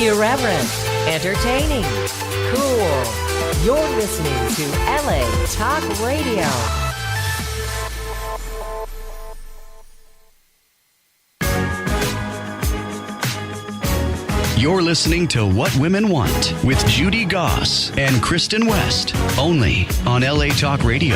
Irreverent, entertaining, cool. You're listening to LA Talk Radio. You're listening to What Women Want with Judy Goss and Kristin West, only on LA Talk Radio.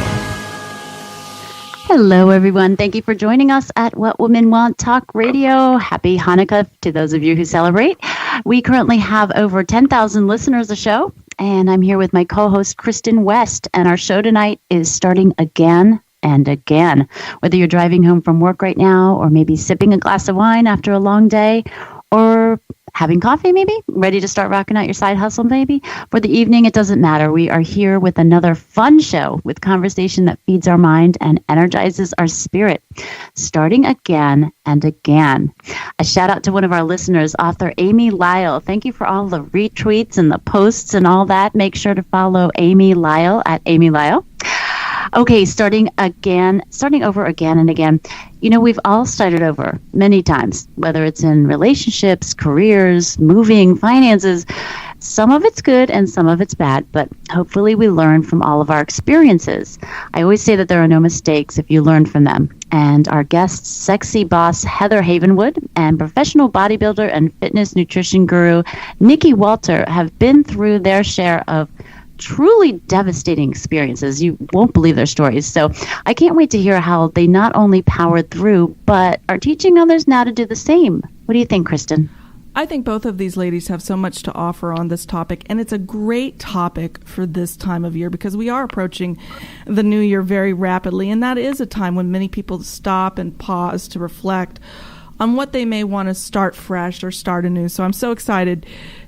Hello, everyone. Thank you for joining us at What Women Want Talk Radio. Happy Hanukkah to those of you who celebrate. We currently have over 10,000 listeners a show, and I'm here with my co-host, Kristin West, and our show tonight is starting again and again. Whether you're driving home from work right now, or maybe sipping a glass of wine after a long day, or having coffee maybe, ready to start rocking out your side hustle maybe. For the evening, it doesn't matter. We are here with another fun show with conversation that feeds our mind and energizes our spirit, starting again and again. A shout out to one of our listeners, author Amy Lyle. Thank you for all the retweets and the posts and all that. Make sure to follow Amy Lyle at Amy Lyle. Okay, starting over again and again. You know, we've all started over many times, whether it's in relationships, careers, moving, finances. Some of it's good and some of it's bad, but hopefully we learn from all of our experiences. I always say that there are no mistakes if you learn from them. And our guests, sexy boss Heather Havenwood and professional bodybuilder and fitness nutrition guru Nikki Walter have been through their share of truly devastating experiences. You won't believe their stories. So I can't wait to hear how they not only powered through, but are teaching others now to do the same. What do you think, Kristin? I think both of these ladies have so much to offer on this topic, and it's a great topic for this time of year because we are approaching the new year very rapidly, and that is a time when many people stop and pause to reflect on what they may want to start fresh or start anew. So I'm so excited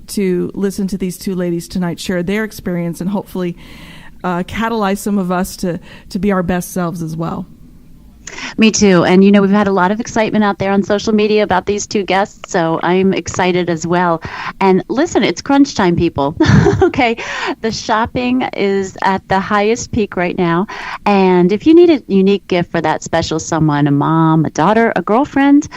to listen to these two ladies tonight share their experience and hopefully catalyze some of us to be our best selves as well. Me too. And, you know, we've had a lot of excitement out there on social media about these two guests, so I'm excited as well. And listen, it's crunch time, people. Okay, the shopping is at the highest peak right now. And if you need a unique gift for that special someone, a mom, a daughter, a girlfriend,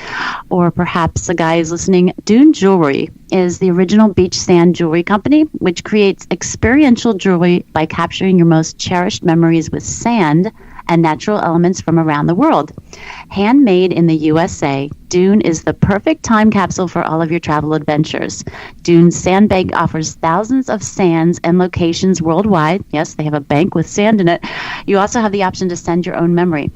or perhaps a guy who's listening, Dune Jewelry is the original beach sand jewelry company, which creates experiential jewelry by capturing your most cherished memories with sand and natural elements from around the world. Handmade in the USA, Dune is the perfect time capsule for all of your travel adventures. Dune's Sand Bank offers thousands of sands and locations worldwide. Yes, they have a bank with sand in it. You also have the option to send your own memory.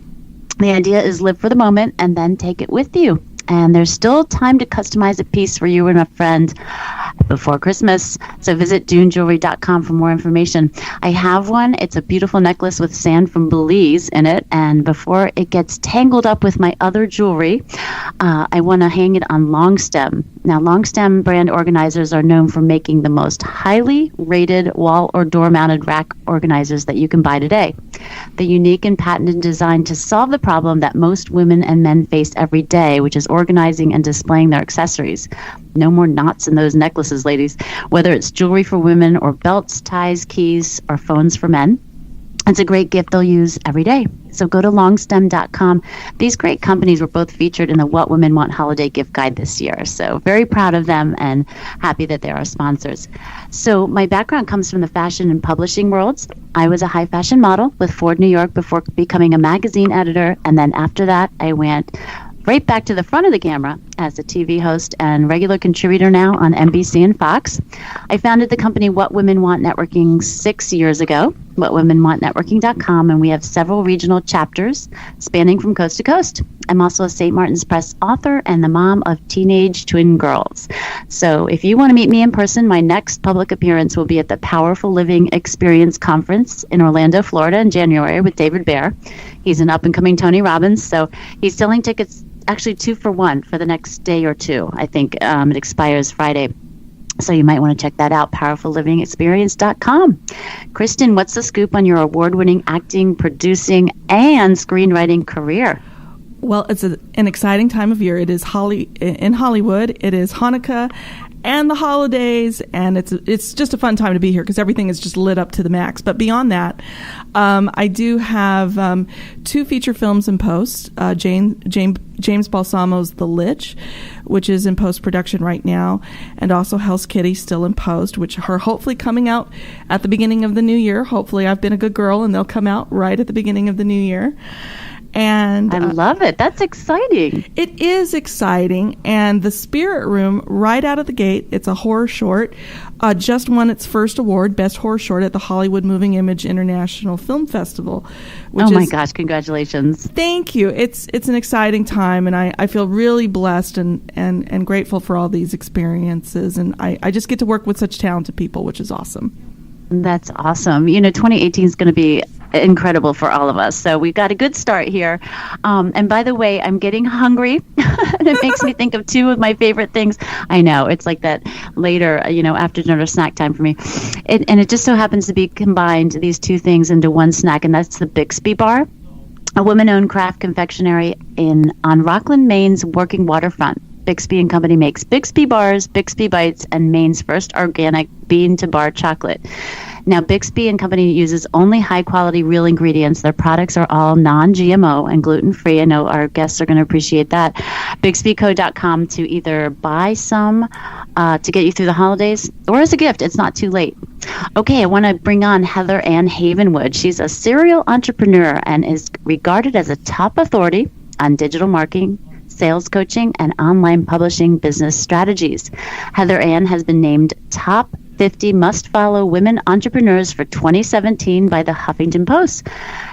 The idea is live for the moment and then take it with you. And there's still time to customize a piece for you and a friend before Christmas. So visit dunejewelry.com for more information. I have one. It's a beautiful necklace with sand from Belize in it. And before it gets tangled up with my other jewelry, I want to hang it on long stem. Now, long stem brand organizers are known for making the most highly rated wall or door mounted rack organizers that you can buy today. The unique and patented design to solve the problem that most women and men face every day, which is organizing and displaying their accessories. No more knots in those necklaces, ladies. Whether it's jewelry for women or belts, ties, keys, or phones for men, it's a great gift they'll use every day. So go to longstem.com. These great companies were both featured in the What Women Want Holiday Gift Guide this year. So very proud of them and happy that they're our sponsors. So my background comes from the fashion and publishing worlds. I was a high fashion model with Ford New York before becoming a magazine editor. And then after that, I went right back to the front of the camera as a TV host and regular contributor now on NBC and Fox. I founded the company What Women Want Networking 6 years ago, whatwomenwantnetworking.com, and we have several regional chapters spanning from coast to coast. I'm also a St. Martin's Press author and the mom of teenage twin girls. So if you want to meet me in person, my next public appearance will be at the Powerful Living Experience Conference in Orlando, Florida in January with David Bear. He's an up-and-coming Tony Robbins, so he's selling tickets actually 2 for 1 for the next day or two. I think it expires Friday. So you might want to check that out, powerfullivingexperience.com. Kristin, what's the scoop on your award-winning acting, producing, and screenwriting career? Well, it's an exciting time of year. It is in Hollywood. It is Hanukkah, and the holidays, and it's just a fun time to be here because everything is just lit up to the max. But beyond that, I do have 2 feature films in post. James Balsamo's The Lich, which is in post-production right now, and also Hell's Kitty, still in post, which are hopefully coming out at the beginning of the new year. Hopefully I've been a good girl and they'll come out right at the beginning of the new year. And I love it. That's exciting. It is exciting. And The Spirit Room, right out of the gate, it's a horror short, just won its first award, Best Horror Short, at the Hollywood Moving Image International Film Festival. Oh my gosh, congratulations. Thank you. It's an exciting time, and I feel really blessed and grateful for all these experiences. And I just get to work with such talented people, which is awesome. That's awesome. 2018 is going to be incredible for all of us. So we've got a good start here. And by the way, I'm getting hungry. And it makes me think of 2 of my favorite things. I know, it's like that later, after dinner snack time for me. And it just so happens to be combined, these 2 things, into one snack, and that's the Bixby Bar, a women-owned craft confectionery on Rockland, Maine's working waterfront. Bixby and Company makes Bixby Bars, Bixby Bites, and Maine's first organic bean-to-bar chocolate. Now, Bixby and Company uses only high-quality real ingredients. Their products are all non-GMO and gluten-free. I know our guests are going to appreciate that. BixbyCo.com to either buy some to get you through the holidays or as a gift. It's not too late. Okay, I want to bring on Heather Ann Havenwood. She's a serial entrepreneur and is regarded as a top authority on digital marketing, sales coaching, and online publishing business strategies. Heather Ann has been named Top 50 Must-Follow Women Entrepreneurs for 2017 by the Huffington Post.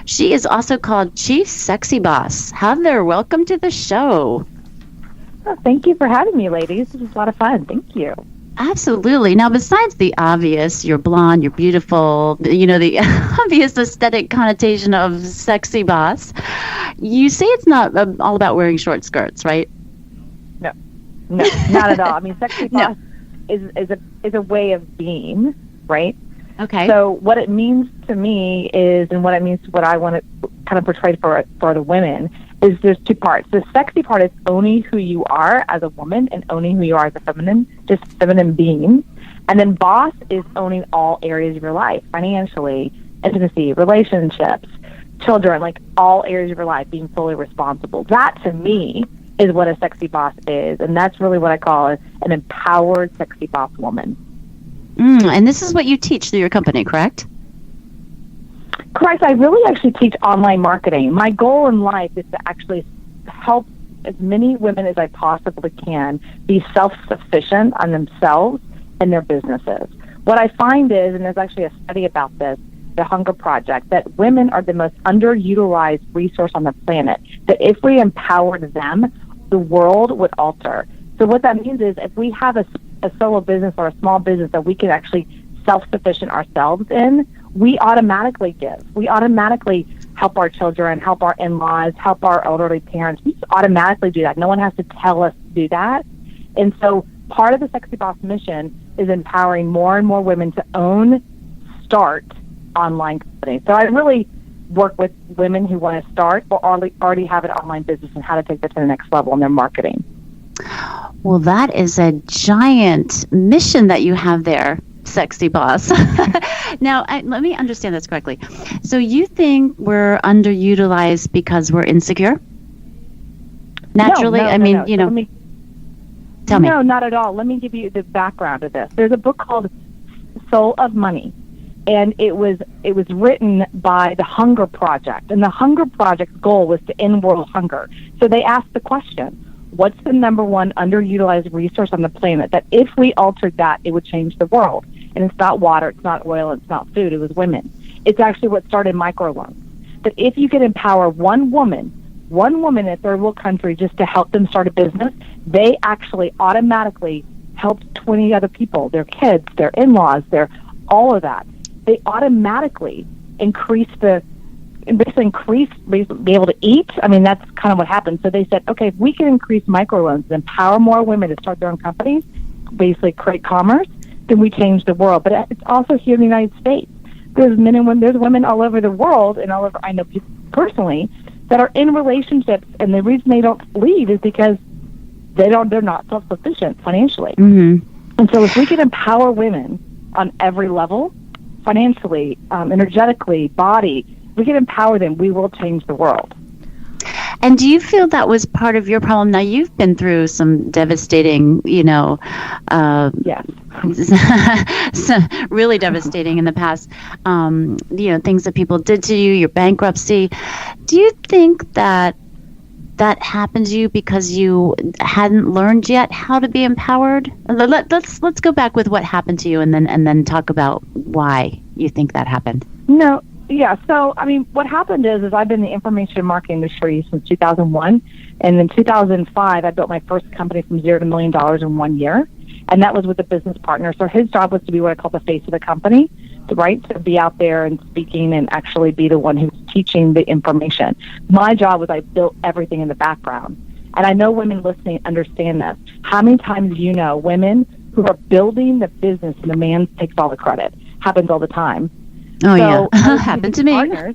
She is also called Chief Sexy Boss. Heather, welcome to the show. Oh, thank you for having me, ladies. This was a lot of fun. Thank you. Absolutely. Now, besides the obvious, you're blonde, you're beautiful, the obvious aesthetic connotation of sexy boss, you say it's not all about wearing short skirts, right? No, not at all. I mean, sexy boss is a way of being, right? Okay. So what it means to me is, and what it means to what I want to kind of portray for the women, is there's 2 parts. The sexy part is owning who you are as a woman and owning who you are as a feminine being. And then boss is owning all areas of your life, financially, intimacy, relationships, children, like all areas of your life, being fully responsible. That, to me, is what a sexy boss is. And that's really what I call an empowered sexy boss woman. And this is what you teach through your company, correct? Correct. I really actually teach online marketing. My goal in life is to actually help as many women as I possibly can be self-sufficient on themselves and their businesses. What I find is, and there's actually a study about this, the Hunger Project, that women are the most underutilized resource on the planet, that if we empowered them, the world would alter. So what that means is if we have a solo business or a small business that we can actually self-sufficient ourselves in, we automatically give. We automatically help our children, help our in-laws, help our elderly parents. We just automatically do that. No one has to tell us to do that. And so part of the Sexy Boss mission is empowering more and more women to start online companies. So I really work with women who want to start or already have an online business and how to take that to the next level in their marketing. Well, that is a giant mission that you have there, Sexy Boss. Now, let me understand this correctly. So you think we're underutilized because we're insecure? Naturally? No. Tell me. No, not at all. Let me give you the background of this. There's a book called Soul of Money, and it was written by the Hunger Project. And the Hunger Project's goal was to end world hunger. So they asked the question, what's the number one underutilized resource on the planet that if we altered that, it would change the world? And it's not water, it's not oil, it's not food, it was women. It's actually what started microloans. That if you could empower one woman in a third world country just to help them start a business, they actually automatically helped 20 other people, their kids, their in-laws, all of that. They automatically be able to eat. I mean, that's kind of what happened. So they said, okay, if we can increase microloans and empower more women to start their own companies, basically create commerce, then we change the world. But it's also here in the United States. There's men and women, there's women all over the world, and all over, I know people personally, that are in relationships, and the reason they don't leave is because they're not self-sufficient financially. Mm-hmm. And so if we can empower women on every level, financially, energetically, body, we can empower them, we will change the world. And do you feel that was part of your problem? Now, you've been through some devastating, Yes. really devastating in the past, things that people did to you, your bankruptcy. Do you think that happened to you because you hadn't learned yet how to be empowered? Let's go back with what happened to you, and then talk about why you think that happened. No. Yeah, so, what happened is I've been in the information marketing industry since 2001, and in 2005, I built my first company from $0 to $1 million in 1 year, and that was with a business partner. So his job was to be what I call the face of the company, right, to be out there and speaking and actually be the one who's teaching the information. My job was I built everything in the background, and I know women listening understand this. How many times women who are building the business and the man takes all the credit? Happens all the time. Oh, so, yeah. Happened to me. I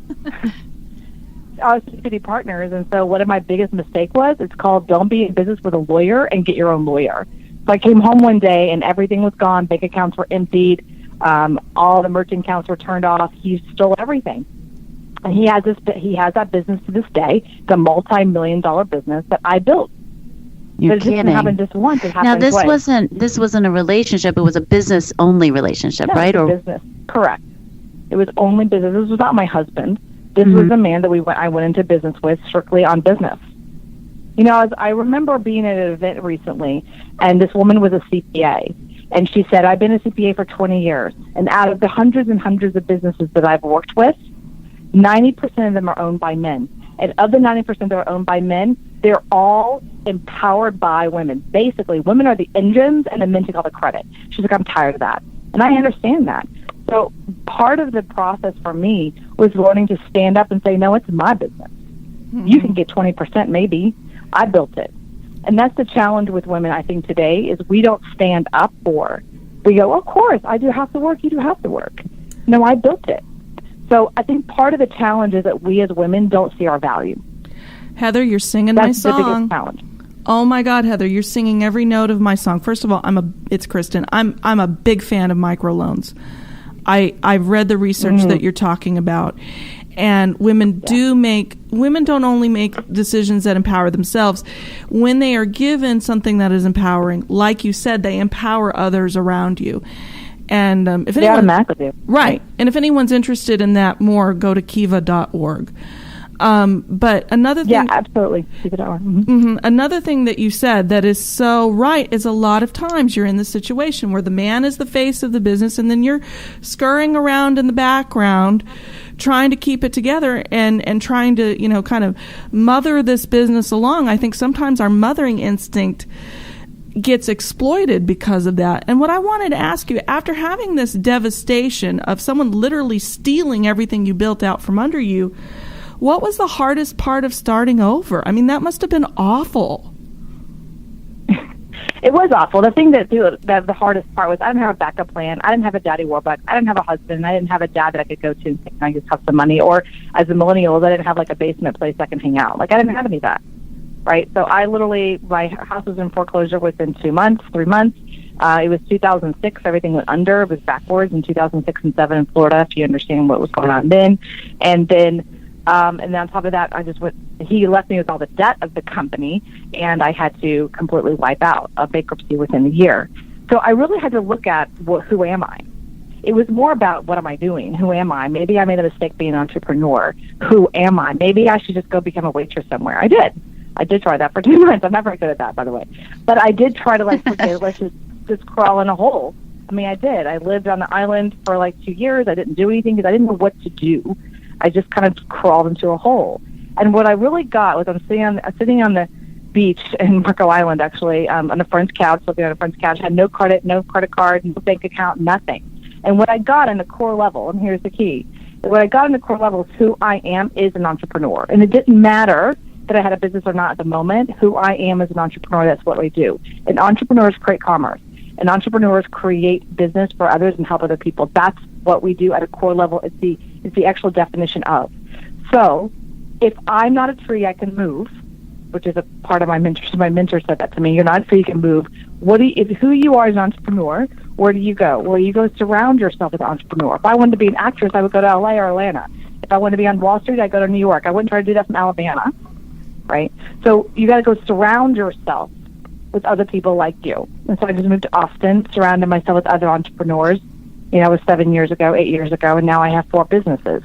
was city partners, and so one of my biggest mistake was, it's called don't be in business with a lawyer and get your own lawyer. So I came home one day, and everything was gone. Bank accounts were emptied. All the merchant accounts were turned off. He stole everything. And he has that business to this day. It's a multi-million-dollar business that I built. You're but it kidding. didn't happen just once. It happened Now, twice. this wasn't a relationship. It was a business-only relationship, right? Or business. Correct. It was only business. This was not my husband. This was a man that I went into business with strictly on business. I remember being at an event recently, and this woman was a CPA, and she said, I've been a CPA for 20 years, and out of the hundreds and hundreds of businesses that I've worked with, 90% of them are owned by men. And of the 90% that are owned by men, they're all empowered by women. Basically, women are the engines, and the men take all the credit. She's like, I'm tired of that. And I understand that. So part of the process for me was learning to stand up and say, no, it's my business. You can get 20% maybe. I built it. And that's the challenge with women, I think, today, is we don't stand up for. We go, of course, I do have to work, you do have to work. No, I built it. So I think part of the challenge is that we as women don't see our value. Heather, you're singing that's my song. That's the biggest challenge. Oh my God, Heather, you're singing every note of my song. First of all, it's Kristin. I'm a big fan of microloans. I've read the research that you're talking about, and women don't only make decisions that empower themselves. When they are given something that is empowering, like you said, they empower others around you. And if they automatically do. Right. And if anyone's interested in that more, go to kiva.org. But another thing, yeah, absolutely. Another thing that you said that is so right is a lot of times you're in the situation where the man is the face of the business, and then you're scurrying around in the background trying to keep it together and trying to, kind of mother this business along. I think sometimes our mothering instinct gets exploited because of that. And what I wanted to ask you, after having this devastation of someone literally stealing everything you built out from under you, what was the hardest part of starting over? I mean, that must have been awful. It was awful. The thing that the hardest part was I didn't have a backup plan. I didn't have a daddy warbucks. I didn't have a husband. I didn't have a dad that I could go to and say, can I just have some money? Or as a millennial, I didn't have like a basement place I can hang out. Like, I didn't have any of that, right? So my house was in foreclosure within 3 months. It was 2006. Everything went under. It was backwards in 2006 and 2007 in Florida, if you understand what was going on then. And then on top of that, he left me with all the debt of the company, and I had to completely wipe out a bankruptcy within a year. So I really had to look at who am I? It was more about what am I doing? Who am I? Maybe I made a mistake being an entrepreneur. Who am I? Maybe I should just go become a waitress somewhere. I did try that for 2 months. I'm not very good at that, by the way. But I did try to let's just crawl in a hole. I mean, I did. I lived on the island for 2 years. I didn't do anything because I didn't know what to do. I just kind of crawled into a hole. And what I really got was I'm sitting on the beach in Marco Island, actually, on a friend's couch, looking at a friend's couch, had no credit, no credit card, no bank account, nothing. And what I got on the core level, and here's the key, what I got on the core level is who I am is an entrepreneur. And it didn't matter that I had a business or not at the moment. Who I am as an entrepreneur, that's what I do. And entrepreneurs create commerce. And entrepreneurs create business for others and help other people. That's what we do at a core level. It's the actual definition of. So if I'm not a tree I can move, which is a part of my mentor. So my mentor said that to me. You're not so you can move. If who you are as an entrepreneur, where do you go? Well, you go surround yourself as an entrepreneur. If I wanted to be an actress, I would go to LA or Atlanta. If I wanted to be on Wall Street, I'd go to New York. I wouldn't try to do that from Alabama, right? So you got to go surround yourself with other people like you. And so I just moved to Austin, surrounded myself with other entrepreneurs. It was 8 years ago, and now I have 4 businesses.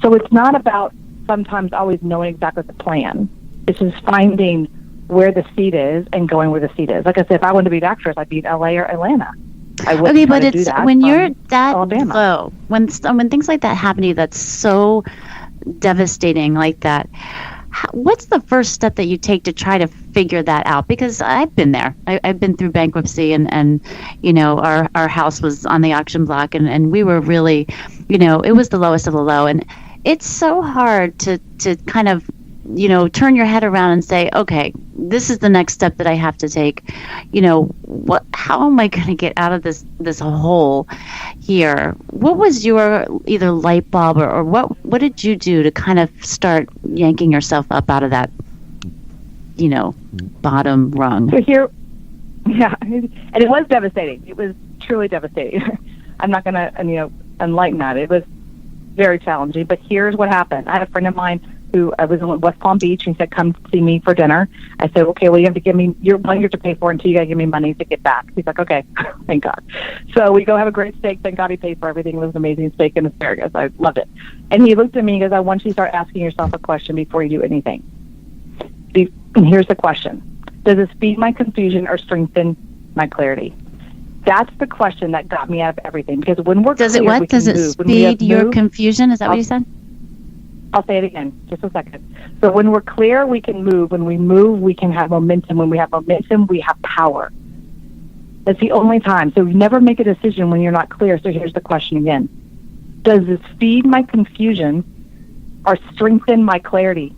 So it's not about sometimes always knowing exactly the plan. It's just finding where the seed is and going where the seed is. Like I said, if I wanted to be an actress, I'd be in LA or Atlanta. I wouldn't okay, try but to do it's that when from you're that Alabama. low, when things like that happen to you, that's so devastating like that. What's the first step that you take to try to figure that out? Because I've been there. I've been through bankruptcy, and our house was on the auction block, and we were really, it was the lowest of the low, and it's so hard to kind of, turn your head around and say, okay, this is the next step that I have to take. How am I going to get out of this hole here? What was your either light bulb or what did you do to kind of start yanking yourself up out of that, bottom rung? So here, yeah, and it was devastating. It was truly devastating. I'm not going to, enlighten that. It was very challenging, but here's what happened. I had a friend of mine who was in West Palm Beach, and he said, come see me for dinner. I said, okay, well, you have to give me, you have to pay for it until you got to give me money to get back. He's like, okay, thank God. So we go have a great steak. Thank God he paid for everything. It was an amazing steak and asparagus. I loved it. And he looked at me and goes, I want you to start asking yourself a question before you do anything. And here's the question. Does this feed my confusion or strengthen my clarity? That's the question that got me out of everything. Because when we're Does clear, it what? we can Does it move. speed your confusion? Is that what you said? I'll say it again, just a second. So when we're clear, we can move. When we move, we can have momentum. When we have momentum, we have power. That's the only time. So never make a decision when you're not clear. So here's the question again. Does this feed my confusion or strengthen my clarity?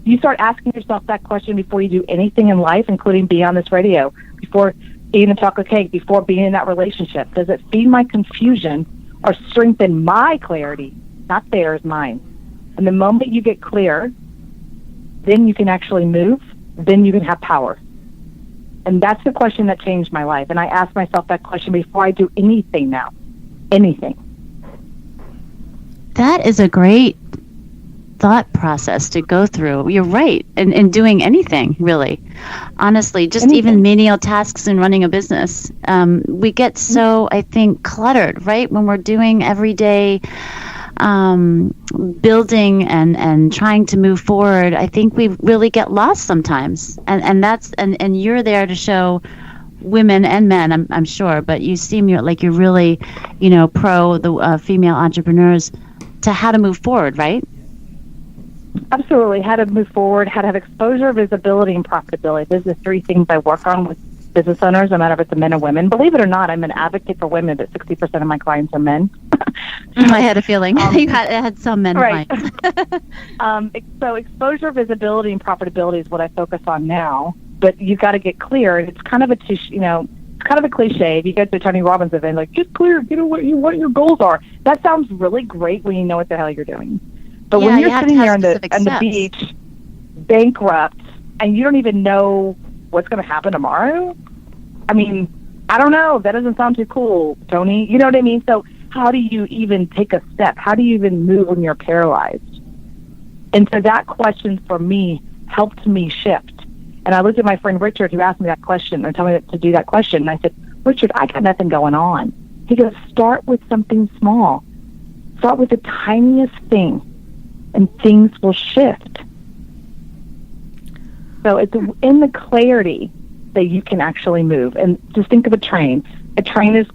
You start asking yourself that question before you do anything in life, including being on this radio, before eating a chocolate cake, before being in that relationship. Does it feed my confusion or strengthen my clarity? Not theirs, mine. And the moment you get clear, then you can actually move, then you can have power. And that's the question that changed my life. And I ask myself that question before I do anything now. Anything. That is a great thought process to go through. You're right. In doing anything, really. Honestly, just anything. Even menial tasks in running a business. We get so, I think, cluttered, right? When we're doing everyday building and trying to move forward, I think we really get lost sometimes. And you're there to show women and men, I'm sure, but you seem like you're really, pro the female entrepreneurs to how to move forward, right? Absolutely. How to move forward, how to have exposure, visibility, and profitability. Those are the 3 things I work on with business owners, no matter if it's men or women. Believe it or not, I'm an advocate for women, but 60% of my clients are men. I had a feeling. You had some men right. clients. So exposure, visibility, and profitability is what I focus on now. But you've got to get clear. And it's kind of a cliche. If you go to a Tony Robbins event, like, get clear, what your goals are. That sounds really great when you know what the hell you're doing. But when you're sitting there on the beach, bankrupt, and you don't even know what's going to happen tomorrow, I mean, I don't know. That doesn't sound too cool, Tony. You know what I mean? So how do you even take a step? How do you even move when you're paralyzed? And so that question for me helped me shift. And I looked at my friend Richard, who asked me that question, or told me to do that question. And I said, Richard, I got nothing going on. He goes, start with something small. Start with the tiniest thing, and things will shift. So it's in the clarity that you can actually move. And just think of a train. A train is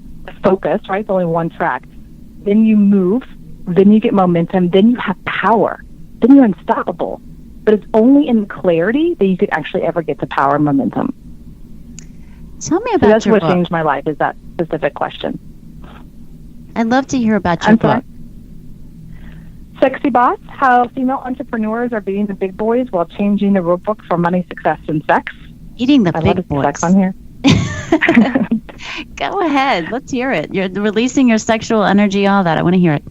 focused, right? It's only one track. Then you move, then you get momentum, then you have power. Then you're unstoppable. But it's only in clarity that you could actually ever get to power and momentum. Tell me So about that's your what book. changed my life, is that specific question. I'd love to hear about your book. Sexy Boss, how female entrepreneurs are beating the big boys while changing the rule book for money, success, and sex. Eating the I big love boys. sex on here. Go ahead. Let's hear it. You're releasing your sexual energy, all that. I want to hear it.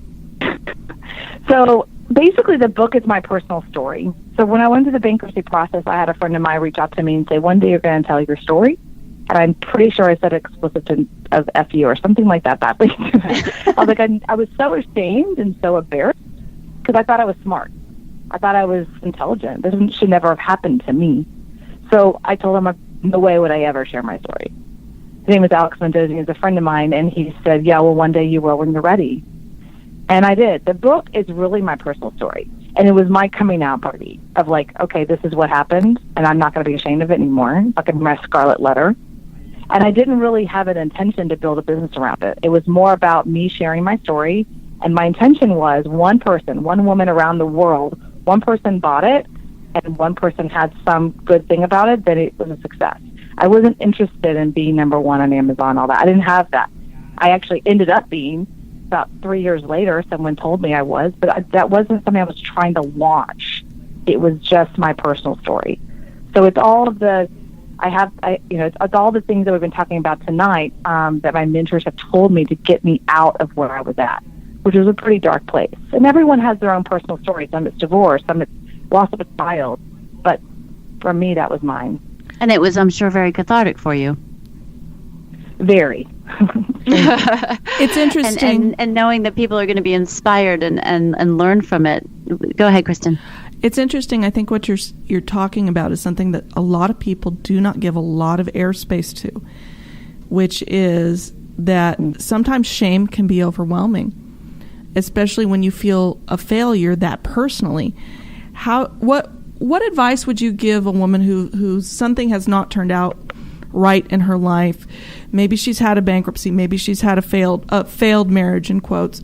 So Basically, the book is my personal story. So when I went through the bankruptcy process, I had a friend of mine reach out to me and say, one day you're going to tell your story. And I'm pretty sure I said explicit of F you or something like that badly. I was like, I was so ashamed and so embarrassed because I thought I was smart. I thought I was intelligent. This should never have happened to me. So I told him, no way would I ever share my story. His name is Alex Mendoza. He's a friend of mine. And he said, yeah, well, one day you will when you're ready. And I did. The book is really my personal story. And it was my coming out party of like, okay, this is what happened, and I'm not going to be ashamed of it anymore. It's like my scarlet letter. And I didn't really have an intention to build a business around it. It was more about me sharing my story. And my intention was one person, one woman around the world, one person bought it, and one person had some good thing about it, then it was a success. I wasn't interested in being number one on Amazon, all that. I didn't have that. I actually ended up being. About 3 years later, someone told me I was, but that wasn't something I was trying to launch. It was just my personal story. So it's all of the, it's all the things that we've been talking about tonight that my mentors have told me to get me out of where I was at, which was a pretty dark place. And everyone has their own personal story. Some it's divorce, some it's loss of a child. But for me, that was mine. And it was, I'm sure, very cathartic for you. Very. It's interesting. And knowing that people are going to be inspired and learn from it. Go ahead, Kristin. It's interesting. I think what you're talking about is something that a lot of people do not give a lot of airspace to, which is that sometimes shame can be overwhelming, especially when you feel a failure that personally. What advice would you give a woman who something has not turned out right in her life? Maybe she's had a bankruptcy. Maybe she's had a failed marriage, in quotes.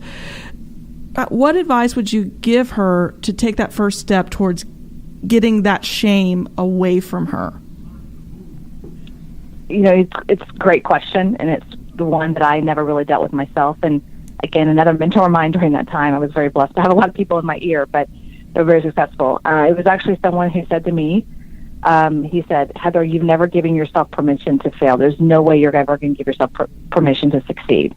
What advice would you give her to take that first step towards getting that shame away from her? It's a great question, and it's the one that I never really dealt with myself. And again, another mentor of mine during that time, I was very blessed to have a lot of people in my ear, but they're very successful. It was actually someone who said to me, he said, Heather, you've never given yourself permission to fail. There's no way you're ever going to give yourself permission to succeed.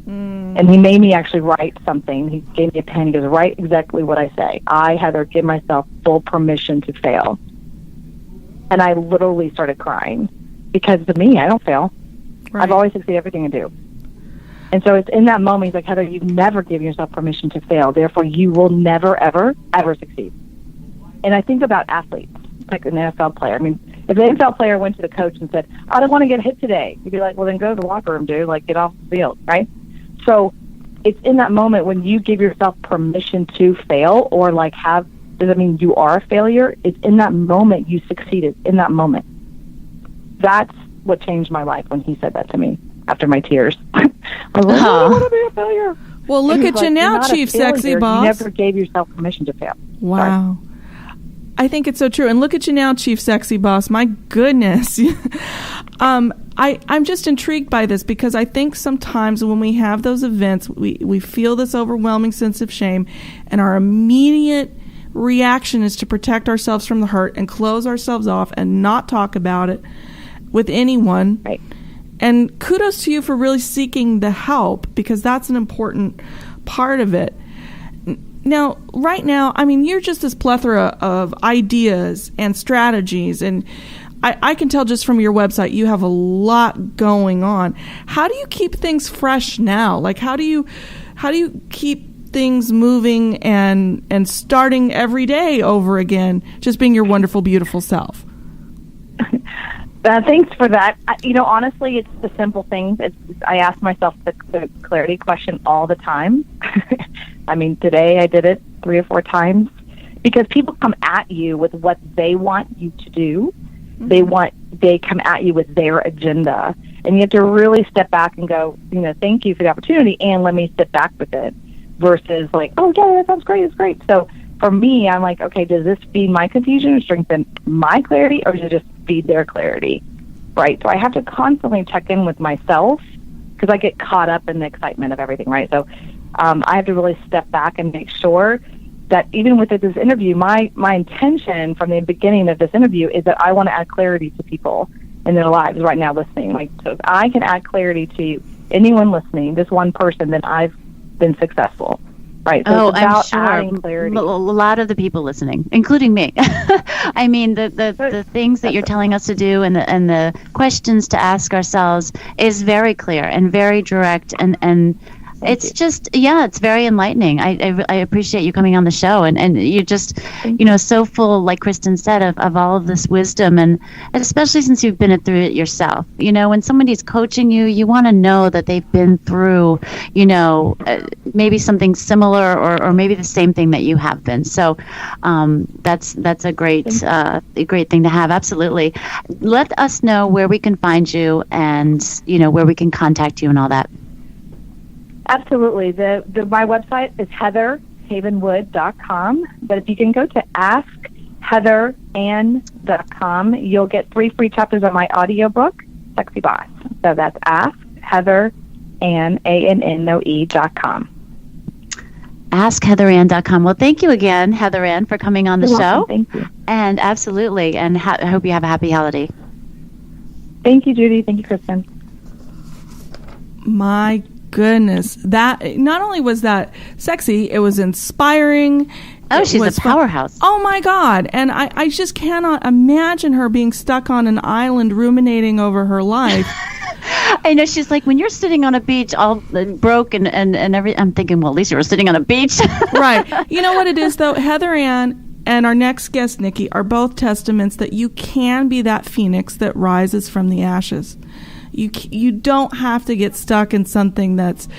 And he made me actually write something. He gave me a pen. He goes, write exactly what I say. I, Heather, give myself full permission to fail. And I literally started crying because to me, I don't fail. Right. I've always succeeded everything I do. And so it's in that moment, he's like, Heather, you've never given yourself permission to fail. Therefore, you will never, ever, ever succeed. And I think about athletes, like an NFL player. I mean, if an NFL player went to the coach and said, I don't want to get hit today, you'd be like, well, then go to the locker room, dude. Like, get off the field, right? So it's in that moment when you give yourself permission to fail or like does it mean you are a failure? It's in that moment you succeeded, in that moment. That's what changed my life when he said that to me after my tears. I was like, I don't want to be a failure. Well, look at you now, Chief Sexy Boss. You never gave yourself permission to fail. Wow. Sorry. I think it's so true. And look at you now, Chief Sexy Boss. My goodness. I'm just intrigued by this because I think sometimes when we have those events, we feel this overwhelming sense of shame, and our immediate reaction is to protect ourselves from the hurt and close ourselves off and not talk about it with anyone. Right. And kudos to you for really seeking the help, because that's an important part of it. Now, right now, I mean, you're just this plethora of ideas and strategies, and I can tell just from your website you have a lot going on. How do you keep things fresh now? Like, how do you keep things moving and starting every day over again, just being your wonderful, beautiful self? Thanks for that. Honestly, it's the simple things. I ask myself the clarity question all the time. I mean, today I did it 3 or 4 times because people come at you with what they want you to do. They come at you with their agenda, and you have to really step back and go, thank you for the opportunity, and let me sit back with it versus like, oh yeah, that sounds great. It's great. So for me, I'm like, okay, does this feed my confusion or strengthen my clarity, or does it just feed their clarity? Right. So I have to constantly check in with myself because I get caught up in the excitement of everything. Right. So I have to really step back and make sure that even with this interview, my intention from the beginning of this interview is that I want to add clarity to people in their lives right now listening. Like, so if I can add clarity to anyone listening, this one person, then I've been successful. Right. So Oh, it's I'm about sure. adding clarity. A lot of the people listening, including me. I mean, the things that you're telling us to do and the questions to ask ourselves is very clear and very direct, and it's just, it's very enlightening. I appreciate you coming on the show, and you're just, so full, like Kristin said, of all of this wisdom, and especially since you've been through it yourself. When somebody's coaching you, you want to know that they've been through, maybe something similar or maybe the same thing that you have been. So that's a great thing to have. Absolutely. Let us know where we can find you and, where we can contact you and all that. Absolutely. My website is Havenwood.com, but if you can go to AskHeatherAnn.com, you'll get 3 free chapters of my audiobook, Sexy Boss. So that's AskHeatherAnn.com. AskHeatherAnn.com. Well, thank you again, Heather Ann, for coming on the You're show. welcome. Thank you. And absolutely. And I hope you have a happy holiday. Thank you, Judy. Thank you, Kristin. My goodness, that not only was that sexy, it was inspiring. Oh, she's a powerhouse. Oh my God. And I just cannot imagine her being stuck on an island ruminating over her life. I know, she's like, when you're sitting on a beach all broke and everything, I'm thinking, well, at least you were sitting on a beach. Right. You know what it is, though? Heather Ann and our next guest, Nikki, are both testaments that you can be that phoenix that rises from the ashes. You don't have to get stuck in something that's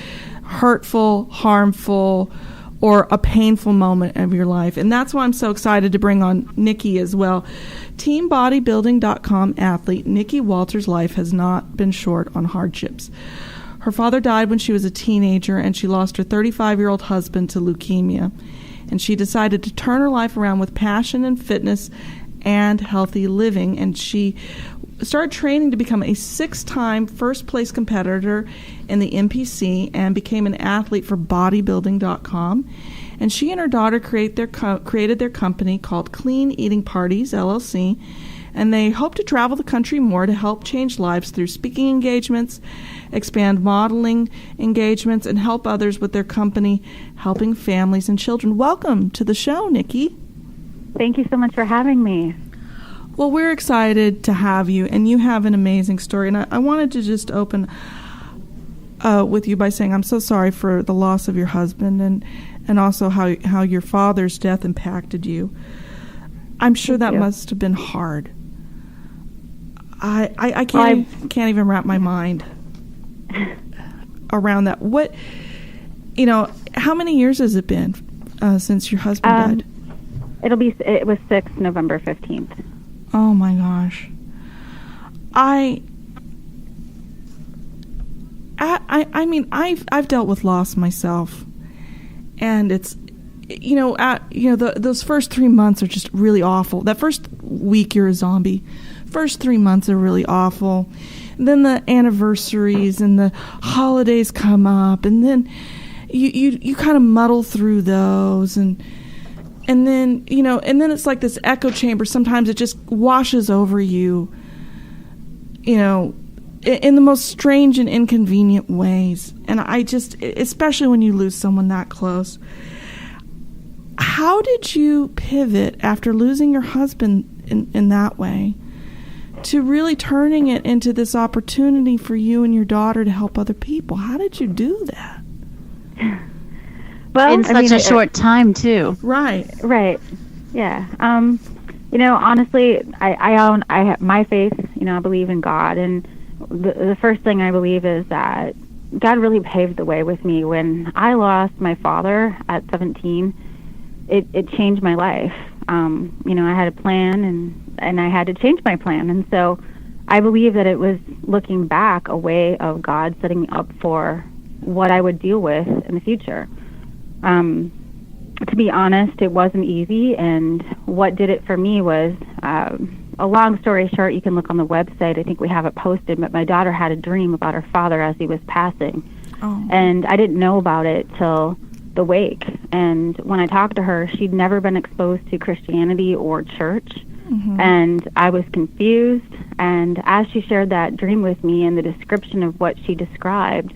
hurtful, harmful, or a painful moment of your life. And that's why I'm so excited to bring on Nikki as well. TeamBodybuilding.com athlete Nikki Walter's life has not been short on hardships. Her father died when she was a teenager, and she lost her 35-year-old husband to leukemia. And she decided to turn her life around with passion and fitness and healthy living. And she started training to become a 6-time first-place competitor in the NPC and became an athlete for bodybuilding.com. And she and her daughter created their company called Clean Eating Parties, LLC, and they hope to travel the country more to help change lives through speaking engagements, expand modeling engagements, and help others with their company, helping families and children. Welcome to the show, Nikki. Thank you so much for having me. Well, we're excited to have you, and you have an amazing story. And I wanted to just open with you by saying I'm so sorry for the loss of your husband and also how your father's death impacted you. I'm sure that must have been hard. I can't even wrap my mind around that. What, how many years has it been since your husband died? It was November 15th. Oh my gosh. I mean, I've dealt with loss myself, and it's, those first 3 months are just really awful. That first week you're a zombie. First 3 months are really awful. And then the anniversaries and the holidays come up, and then you kind of muddle through those, and then, and then it's like this echo chamber. Sometimes it just washes over you, in the most strange and inconvenient ways. And especially when you lose someone that close. How did you pivot after losing your husband in that way to really turning it into this opportunity for you and your daughter to help other people? How did you do that? Well, in such a short time, too. Right. Yeah. Honestly, I have my faith. I believe in God, and the first thing I believe is that God really paved the way with me. When I lost my father at 17, it changed my life. I had a plan, and I had to change my plan, and so I believe that it was, looking back, a way of God setting me up for what I would deal with in the future. To be honest, it wasn't easy, and what did it for me was, a long story short, you can look on the website, I think we have it posted, but my daughter had a dream about her father as he was passing. Oh. And I didn't know about it till the wake. And when I talked to her, she'd never been exposed to Christianity or church. Mm-hmm. And I was confused. And as she shared that dream with me and the description of what she described,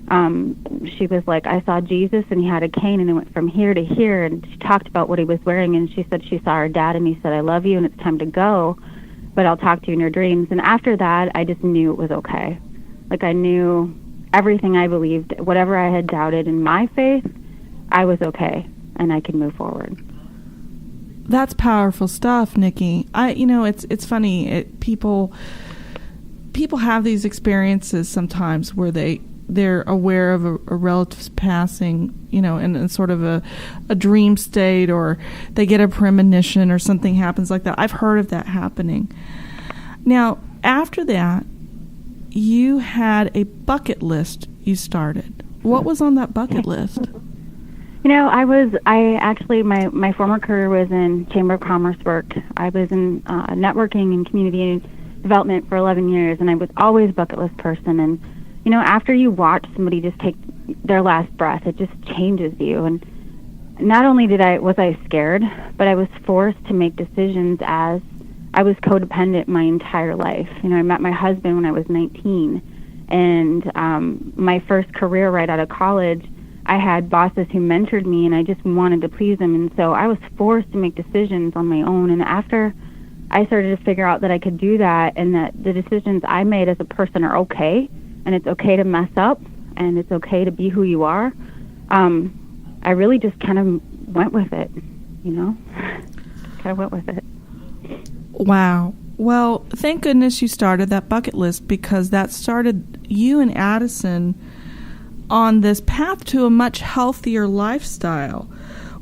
she was like, I saw Jesus and he had a cane and it went from here to here, and she talked about what he was wearing, and she said she saw her dad and he said, I love you and it's time to go, but I'll talk to you in your dreams. And after that, I just knew it was okay. Like, I knew everything I believed, whatever I had doubted in my faith, I was okay and I could move forward. That's powerful stuff, Nikki. It's funny. People have these experiences sometimes where they're aware of a relative's passing, in sort of a dream state, or they get a premonition or something happens like that. I've heard of that happening. Now, after that, you had a bucket list you started. What was on that bucket list? My former career was in Chamber of Commerce work. I was in networking and community development for 11 years, and I was always a bucket list person. And, after you watch somebody just take their last breath, it just changes you. And not only was I scared, but I was forced to make decisions as I was codependent my entire life. I met my husband when I was 19, and my first career right out of college, I had bosses who mentored me, and I just wanted to please them, and so I was forced to make decisions on my own. And after I started to figure out that I could do that, and that the decisions I made as a person are okay, and it's okay to mess up, and it's okay to be who you are, I really just kind of went with it, Wow. Well, thank goodness you started that bucket list, because that started you and Addison on this path to a much healthier lifestyle.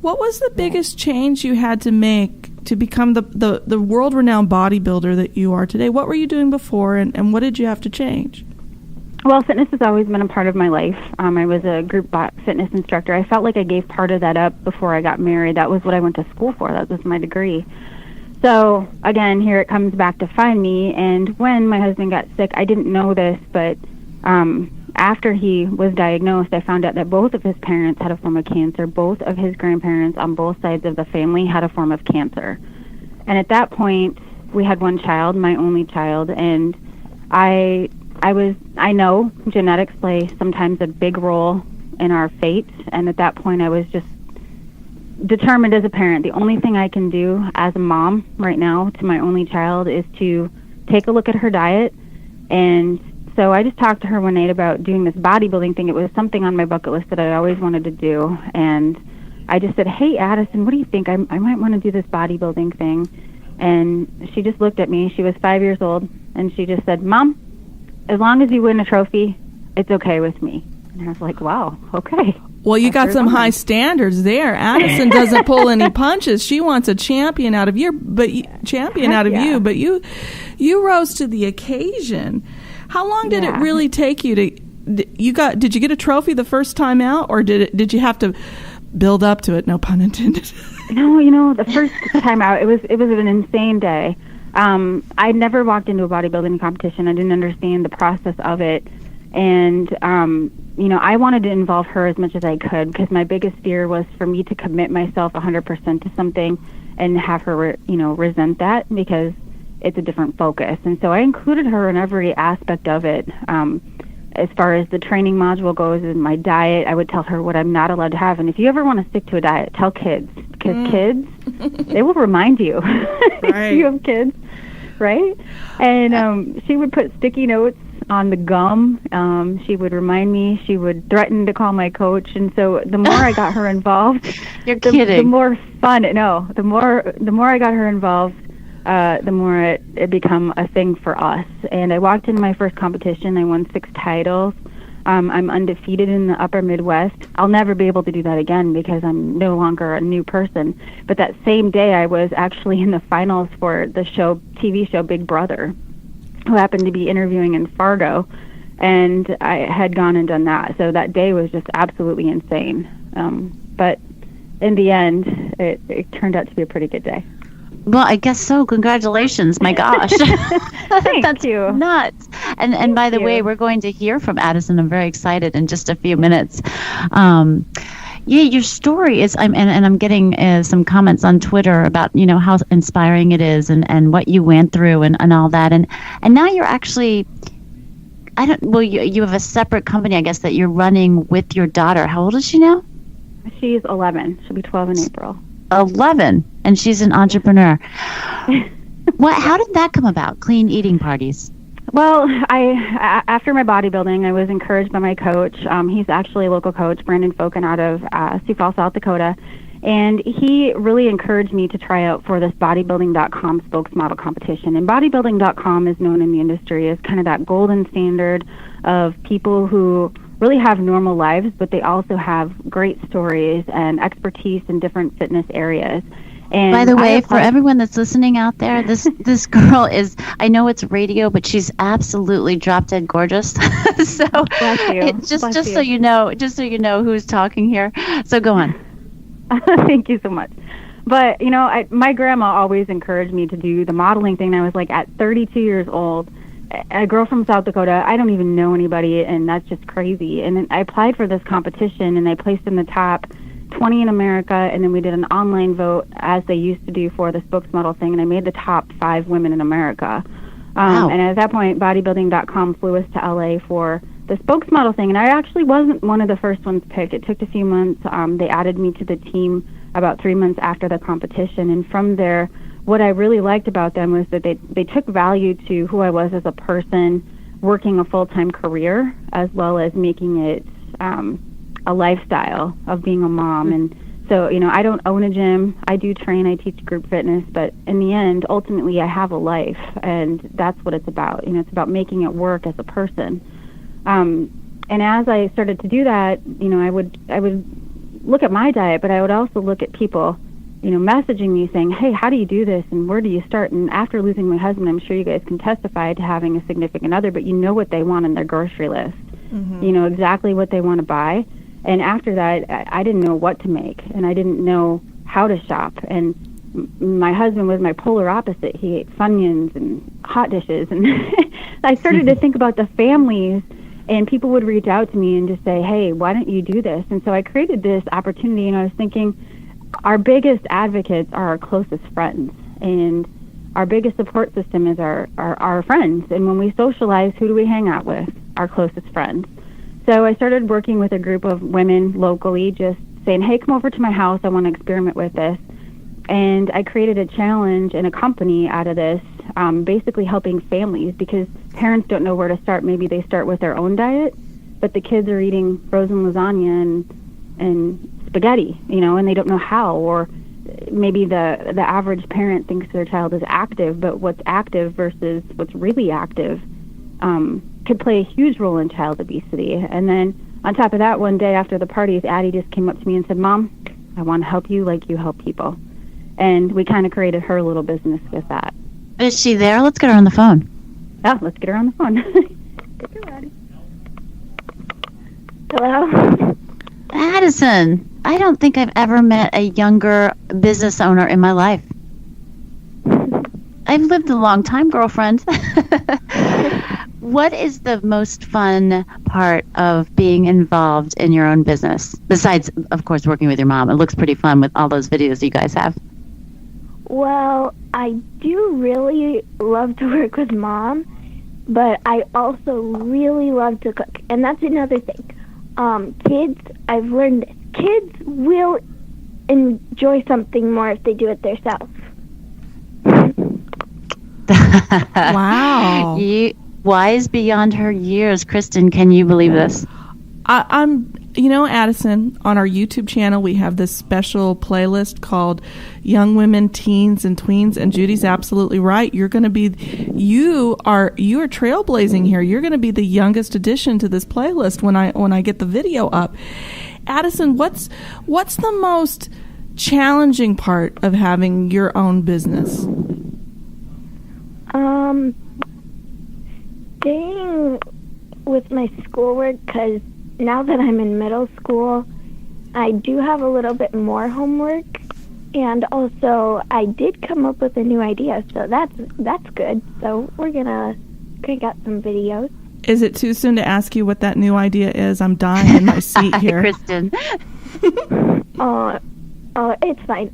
What was the biggest change you had to make to become the world-renowned bodybuilder that you are today? What were you doing before, and what did you have to change? Well, fitness has always been a part of my life. I was a group fitness instructor. I felt like I gave part of that up before I got married. That was what I went to school for. That was my degree. So, again, here it comes back to find me. And when my husband got sick, I didn't know this, but after he was diagnosed, I found out that both of his parents had a form of cancer. Both of his grandparents on both sides of the family had a form of cancer. And at that point, we had one child, my only child, and I know genetics play sometimes a big role in our fate, and at that point I was just determined as a parent. The only thing I can do as a mom right now to my only child is to take a look at her diet. And so I just talked to her one night about doing this bodybuilding thing. It was something on my bucket list that I always wanted to do, and I just said, hey, Addison, what do you think? I might want to do this bodybuilding thing. And she just looked at me. She was 5 years old, and she just said, Mom, as long as you win a trophy, it's okay with me. And I was like, wow, okay. Well, you got some high standards there. Addison doesn't pull any punches. She wants a champion out of you, but you rose to the occasion. How long did it really take you to? Did you get a trophy the first time out, or did you have to build up to it? No pun intended. No, the first time out, it was an insane day. I never walked into a bodybuilding competition. I didn't understand the process of it. And, I wanted to involve her as much as I could, because my biggest fear was for me to commit myself 100% to something and have her, resent that, because it's a different focus. And so I included her in every aspect of it. As far as the training module goes and my diet, I would tell her what I'm not allowed to have. And if you ever want to stick to a diet, tell kids, because kids, they will remind you if you have kids, right? And she would put sticky notes on the gum. She would remind me. She would threaten to call my coach. And so the more I got her involved, the more fun. No, the more I got her involved, the more it become a thing for us. And I walked into my first competition. I won 6 titles. I'm undefeated in the upper Midwest. I'll never be able to do that again, because I'm no longer a new person. But that same day, I was actually in the finals for the TV show Big Brother, who happened to be interviewing in Fargo. And I had gone and done that. So that day was just absolutely insane. But in the end, it turned out to be a pretty good day. Well, I guess so. Congratulations. My gosh. Thank you. Nuts. And by the way, we're going to hear from Addison. I'm very excited in just a few minutes. Your story is, I'm getting some comments on Twitter about, how inspiring it is and what you went through and all that. And now you're actually you have a separate company, I guess, that you're running with your daughter. How old is she now? She's 11. She'll be 12 in April. 11, and she's an entrepreneur. How did that come about? Clean eating parties. Well, after my bodybuilding, I was encouraged by my coach. He's actually a local coach, Brandon Foken, out of Sioux Falls, South Dakota. And he really encouraged me to try out for this bodybuilding.com spokesmodel competition. And bodybuilding.com is known in the industry as kind of that golden standard of people who really have normal lives, but they also have great stories and expertise in different fitness areas. And by the way, for everyone that's listening out there, this girl is, I know it's radio, but she's absolutely drop dead gorgeous. So so you know who's talking here. So go on. Thank you so much. But, my grandma always encouraged me to do the modeling thing. I was like, at 32 years old, a girl from South Dakota, I don't even know anybody, and that's just crazy. And then I applied for this competition, and I placed in the top 20 in America, and then we did an online vote, as they used to do for the spokesmodel thing, and I made the top 5 women in America. Wow. And at that point, bodybuilding.com flew us to LA for the spokesmodel thing, and I actually wasn't one of the first ones picked. It took a few months. They added me to the team about 3 months after the competition, and from there, what I really liked about them was that they took value to who I was as a person, working a full-time career, as well as making it a lifestyle of being a mom. And so, I don't own a gym. I do train. I teach group fitness. But in the end, ultimately, I have a life, and that's what it's about. It's about making it work as a person. And as I started to do that, I would look at my diet, but I would also look at people, messaging me saying, hey, how do you do this, and where do you start? And after losing my husband, I'm sure you guys can testify to having a significant other, but you know what they want on their grocery list. Mm-hmm. You know exactly what they want to buy. And after that, I didn't know what to make, and I didn't know how to shop. And my husband was my polar opposite. He ate Funyuns and hot dishes. And I started to think about the families, and people would reach out to me and just say, hey, why don't you do this? And so I created this opportunity, and I was thinking, our biggest advocates are our closest friends, and our biggest support system is our friends. And when we socialize, who do we hang out with? Our closest friends. So I started working with a group of women locally, just saying, hey, come over to my house. I want to experiment with this. And I created a challenge and a company out of this, basically helping families, because parents don't know where to start. Maybe they start with their own diet, but the kids are eating frozen lasagna and spaghetti, and they don't know how. Or maybe the average parent thinks their child is active, but what's active versus what's really active could play a huge role in child obesity. And then on top of that, one day after the parties, Addie just came up to me and said, Mom, I want to help you like you help people. And we kind of created her little business with that. Is she there? Let's get her on the phone. Oh, let's get her on the phone. Get her ready. Hello? Addison, I don't think I've ever met a younger business owner in my life. I've lived a long time, girlfriend. What is the most fun part of being involved in your own business? Besides, of course, working with your mom. It looks pretty fun with all those videos you guys have. Well, I do really love to work with Mom, but I also really love to cook. And that's another thing. Kids, I've learned this. Kids will enjoy something more if they do it themselves. Wow. Wise beyond her years. Kristin, can you believe this? I'm Addison, on our YouTube channel, we have this special playlist called Young Women, Teens, and Tweens, and Judy's absolutely right. You are trailblazing here. You're going to be the youngest addition to this playlist when I get the video up. Addison, what's the most challenging part of having your own business? Staying with my schoolwork, because now that I'm in middle school, I do have a little bit more homework, and also I did come up with a new idea, so that's good. So we're gonna crank out some videos. Is it too soon to ask you what that new idea is? I'm dying in my seat here. Kristin. It's fine.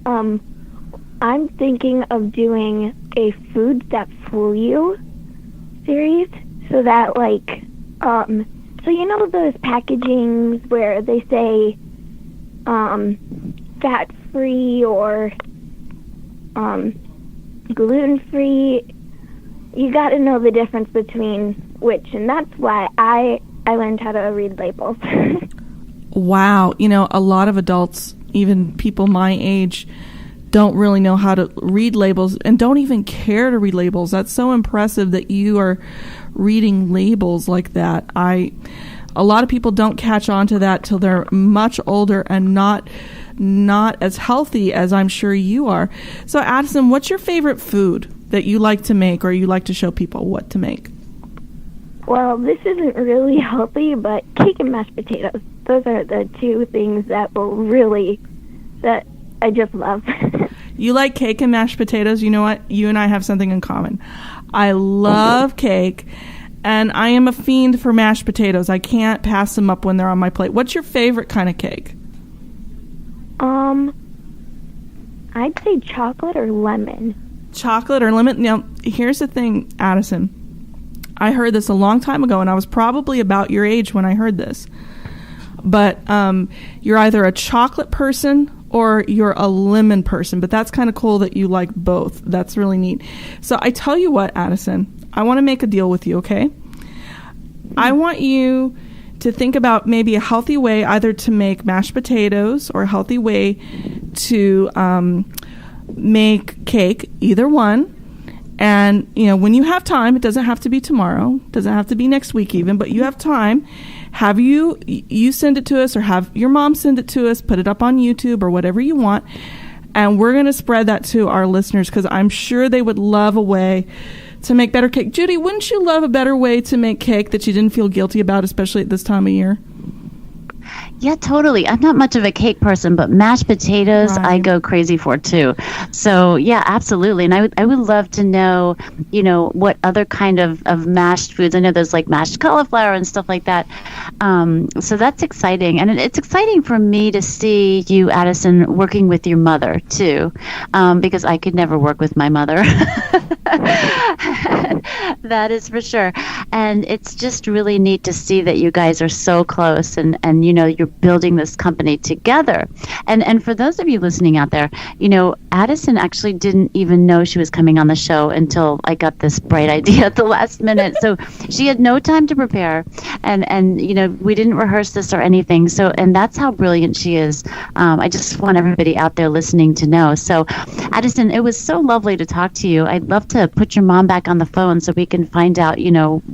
I'm thinking of doing a Foods That Fool You series, so that So you know those packagings where they say fat-free or gluten-free? You got to know the difference between which, and that's why I learned how to read labels. Wow. A lot of adults, even people my age, don't really know how to read labels and don't even care to read labels. That's so impressive that you are reading labels like that. A lot of people don't catch on to that till they're much older and not as healthy as I'm sure you are. So Addison, what's your favorite food that you like to make, or you like to show people what to make? Well, this isn't really healthy, but cake and mashed potatoes. Those are the two things that I just love. You like cake and mashed potatoes? You know what? You and I have something in common. I love cake, and I am a fiend for mashed potatoes. I can't pass them up when they're on my plate. What's your favorite kind of cake? I'd say chocolate or lemon. Chocolate or lemon? Now, here's the thing, Addison. I heard this a long time ago, and I was probably about your age when I heard this. But you're either a chocolate person or you're a lemon person. But that's kind of cool that you like both. That's really neat. So I tell you what, Addison, I want to make a deal with you, okay? I want you to think about maybe a healthy way either to make mashed potatoes or a healthy way to make cake, either one. And, when you have time, it doesn't have to be tomorrow, doesn't have to be next week even, but you have time, have you send it to us or have your mom send it to us, put it up on YouTube or whatever you want, and we're going to spread that to our listeners because I'm sure they would love a way to make better cake. Judy, wouldn't you love a better way to make cake that you didn't feel guilty about, especially at this time of year? Yeah, totally. I'm not much of a cake person, but mashed potatoes Right. I go crazy for too. So yeah, absolutely. And I would love to know, what other kind of mashed foods. I know there's like mashed cauliflower and stuff like that. So that's exciting. And it's exciting for me to see you, Addison, working with your mother too, because I could never work with my mother. That is for sure. And it's just really neat to see that you guys are so close and you're building this company together. And for those of you listening out there, Addison actually didn't even know she was coming on the show until I got this bright idea at the last minute. So she had no time to prepare and we didn't rehearse this or anything. So, and that's how brilliant she is. I just want everybody out there listening to know. So Addison, it was so lovely to talk to you. I'd love to put your mom back on the phone so we can find out,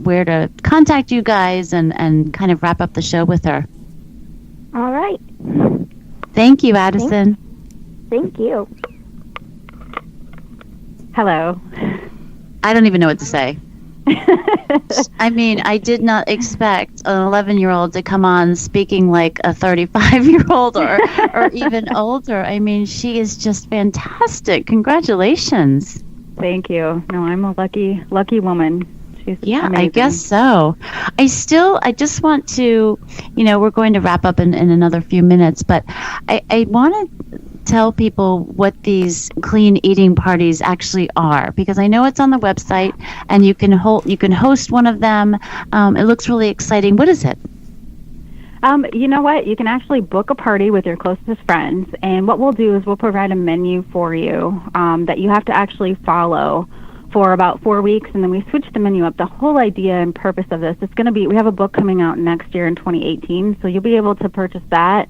where to contact you guys and kind of wrap up the show with her. All right. Thank you, Addison. Thank you. Hello. I don't even know what to say. I mean, I did not expect an 11-year-old to come on speaking like a 35-year-old or even older. I mean, she is just fantastic. Congratulations. Thank you. No, I'm a lucky woman. She's amazing. I guess so. I just want to, we're going to wrap up in another few minutes, but I want to tell people what these clean eating parties actually are, because I know it's on the website and you can host one of them. It looks really exciting. What is it? You know what? You can actually book a party with your closest friends, and what we'll do is we'll provide a menu for you that you have to actually follow for about 4 weeks, and then we switch the menu up. The whole idea and purpose of this, we have a book coming out next year in 2018, so you'll be able to purchase that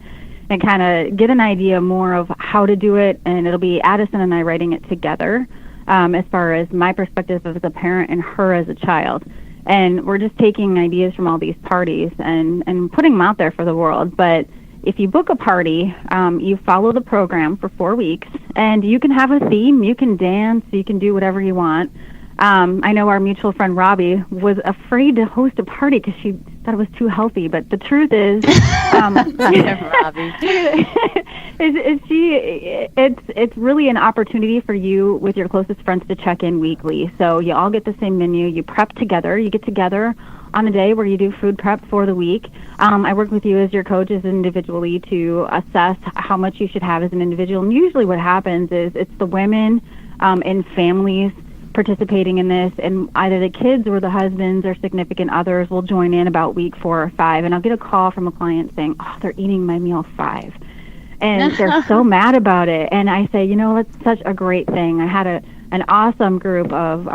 and kind of get an idea more of how to do it, and it'll be Addison and I writing it together as far as my perspective as a parent and her as a child. And we're just taking ideas from all these parties and putting them out there for the world. But if you book a party, you follow the program for 4 weeks, and you can have a theme. You can dance. You can do whatever you want. I know our mutual friend Robbie was afraid to host a party because she thought it was too healthy. But the truth is, it's really an opportunity for you with your closest friends to check in weekly. So you all get the same menu. You prep together. You get together on a day where you do food prep for the week. I work with you as your coaches individually to assess how much you should have as an individual. And usually what happens is it's the women and families participating in this, and either the kids or the husbands or significant others will join in about week 4 or 5, and I'll get a call from a client saying, "Oh, they're eating my meal 5." And they're so mad about it. And I say, that's such a great thing. I had an awesome group of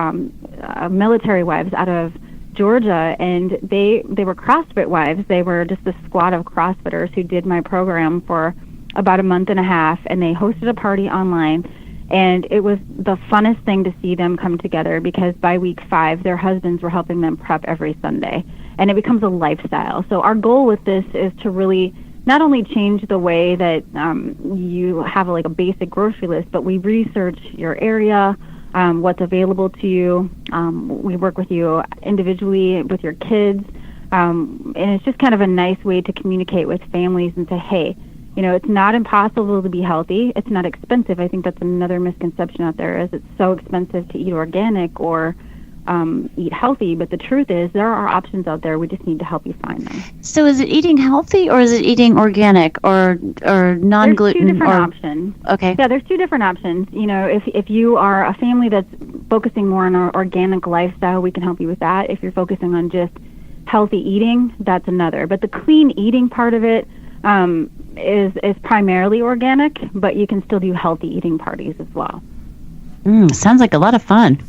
military wives out of Georgia, and they were CrossFit wives. They were just a squad of CrossFitters who did my program for about a month and a half, and they hosted a party online. And it was the funnest thing to see them come together, because by week 5, their husbands were helping them prep every Sunday. And it becomes a lifestyle. So our goal with this is to really not only change the way that you have a basic grocery list, but we research your area, what's available to you. We work with you individually with your kids. And it's just kind of a nice way to communicate with families and say, hey, it's not impossible to be healthy. It's not expensive. I think that's another misconception out there, is it's so expensive to eat organic or eat healthy. But the truth is, there are options out there. We just need to help you find them. So is it eating healthy, or is it eating organic or non-gluten? There's 2 different options. Okay. Yeah, there's 2 different options. If you are a family that's focusing more on our organic lifestyle, we can help you with that. If you're focusing on just healthy eating, that's another. But the clean eating part of it is primarily organic, but you can still do healthy eating parties as well. Sounds like a lot of fun.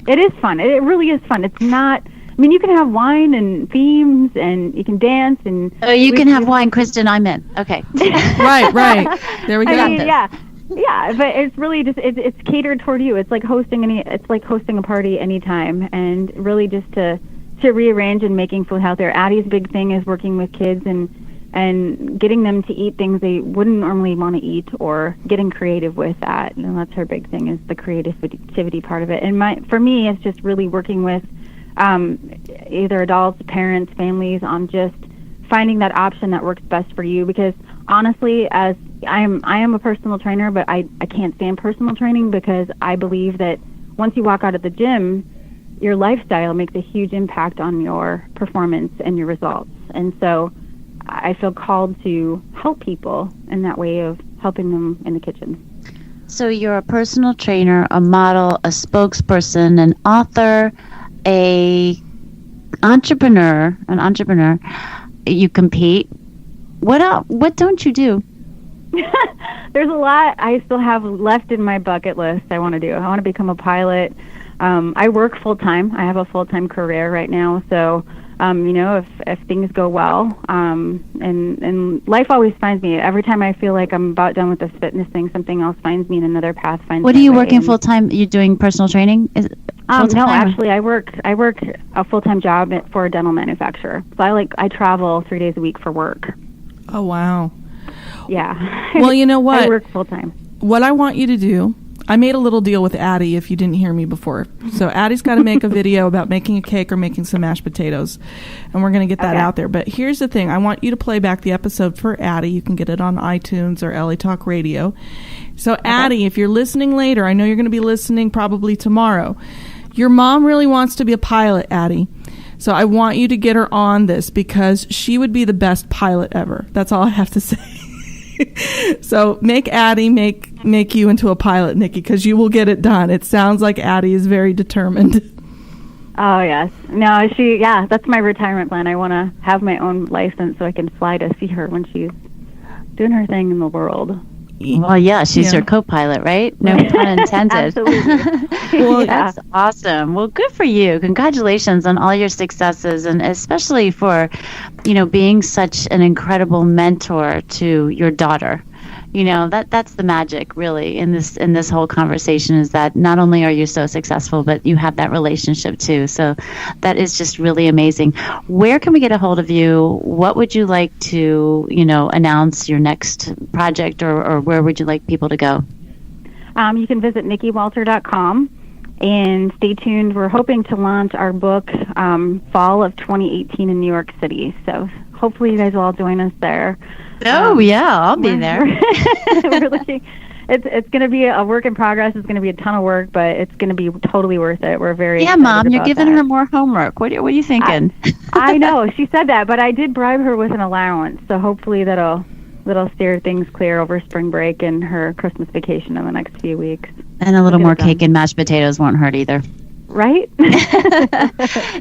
It is fun. It really is fun. It's not, you can have wine and themes, and you can dance, and... Oh, you can have wine, Kristin, I'm in. Okay. Right. There we go. Yeah, but it's really just, it's catered toward you. It's like hosting a party anytime, and really just to rearrange and making food healthier. Addie's big thing is working with kids and getting them to eat things they wouldn't normally want to eat, or getting creative with that. And that's her big thing, is the creativity part of it. And for me, it's just really working with either adults, parents, families, on just finding that option that works best for you. Because honestly, as I am a personal trainer, but I can't stand personal training, because I believe that once you walk out of the gym, your lifestyle makes a huge impact on your performance and your results. And so I feel called to help people in that way of helping them in the kitchen. So you're a personal trainer, a model, a spokesperson, an author, an entrepreneur. You compete. What else? What don't you do? There's a lot I still have left in my bucket list I want to do. I want to become a pilot. I work full-time. I have a full-time career right now, so if things go well, and life always finds me. Every time I feel like I'm about done with this fitness thing, something else finds me, and another path finds me. What are you working full-time? You're doing personal training? No, actually, I work a full-time job for a dental manufacturer. So I travel 3 days a week for work. Oh, wow. Yeah. Well, you know what? I work full-time. What I want you to do, I made a little deal with Addie, if you didn't hear me before. So Addie's got to make a video about making a cake or making some mashed potatoes, and we're going to get that out there. But here's the thing. I want you to play back the episode for Addie. You can get it on iTunes or LA Talk Radio. So Addie, if you're listening later, I know you're going to be listening probably tomorrow. Your mom really wants to be a pilot, Addie. So I want you to get her on this, because she would be the best pilot ever. That's all I have to say. So make Addie make you into a pilot, Nikki, because you will get it done. It sounds like Addie is very determined. Oh, yes. No, that's my retirement plan. I want to have my own license so I can fly to see her when she's doing her thing in the world. Well, yeah, she's your co-pilot, right? No pun intended. Absolutely. Well, that's awesome. Well, good for you. Congratulations on all your successes, and especially for, being such an incredible mentor to your daughter. That's the magic, really, in this whole conversation, is that not only are you so successful, but you have that relationship too. So that is just really amazing. Where can we get a hold of you? What would you like to, announce your next project, or where would you like people to go? You can visit NikkiWalter.com, and stay tuned. We're hoping to launch our book fall of 2018 in New York City. So hopefully you guys will all join us there. Oh, yeah, I'll be there. We're looking. It's going to be a work in progress. It's going to be a ton of work, but it's going to be totally worth it. We're very excited Mom, you're about giving that. her more homework. What are you thinking? I know. She said that, but I did bribe her with an allowance, so hopefully that'll little steer things clear over spring break and her Christmas vacation in the next few weeks. And a little more cake and mashed potatoes won't hurt either. Right?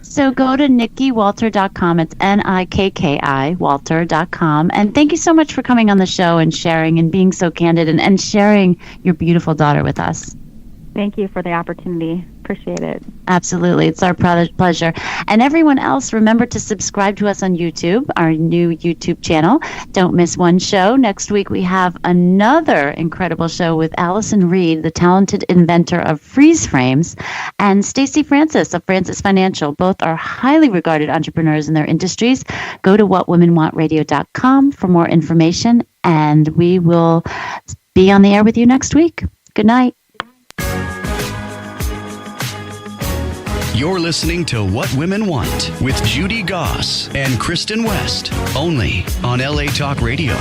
So go to NikkiWalter.com. It's NIKKI Walter.com. And thank you so much for coming on the show and sharing and being so candid and sharing your beautiful daughter with us. Thank you for the opportunity. Appreciate it. Absolutely. It's our pleasure. And everyone else, remember to subscribe to us on YouTube, our new YouTube channel. Don't miss one show. Next week, we have another incredible show with Allison Reed, the talented inventor of freeze frames, and Stacy Francis of Francis Financial. Both are highly regarded entrepreneurs in their industries. Go to whatwomenwantradio.com for more information, and we will be on the air with you next week. Good night. You're listening to What Women Want with Judy Goss and Kristin West, only on LA Talk Radio.